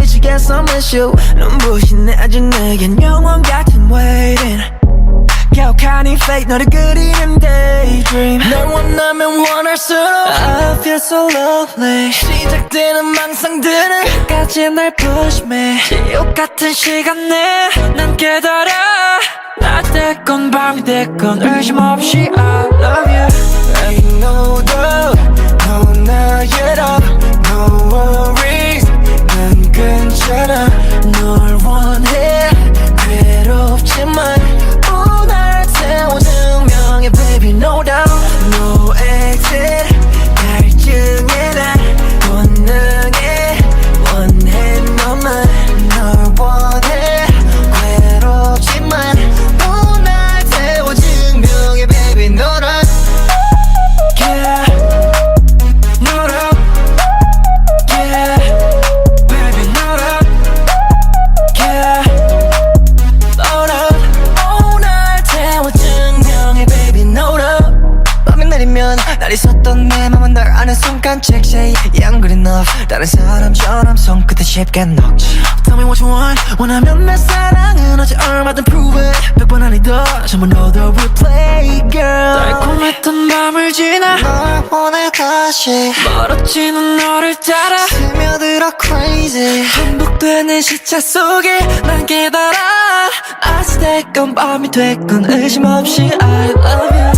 미치겠어 miss you 눈부신 아주 내겐 영원 같은 waiting 격한 이 fate 너를 그리는 daydream 널 원하면 원할수록 I feel so lovely 시작되는 망상들은 끝까지 날 push me 지옥 같은 시간 내 난 깨달아 낮 됐건 밤이 됐건 의심 없이 I love you Ain't no doubt 너 나의 love No worries 난 괜찮아 널 원해 괴롭지만 날 태워준 명예 baby no doubt No exit 갈증에 날 본능에 원해 너만 널 원해 괴롭지만 날 태워준 명예 baby 너랑 Yeah 너랑 Yeah baby 너랑 Yeah 밤이 내리면 날 있었던 내 맘은 널 아는 순간 check say young good enough 다른 사람처럼 손끝에 쉽게 녹지 Tell me what you want 원하면 내 사랑은 어제 얼마든 prove it 100번 아니더 전부 너도 replay girl 달콤했던 밤을 지나 널 원해 다시 멀어지는 너를 따라 스며들어 crazy 반복되는 시차 속에 난 깨달아 아직 됐건 밤이 됐건 의심 없이 I love you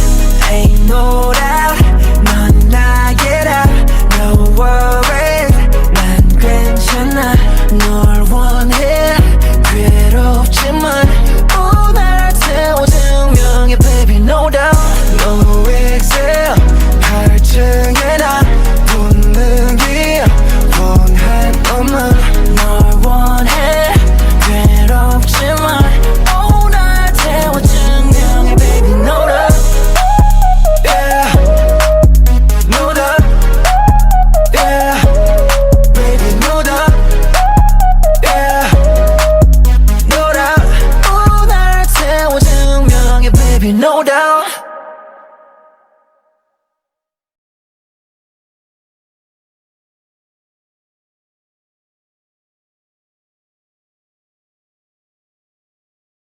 Ain't no doubt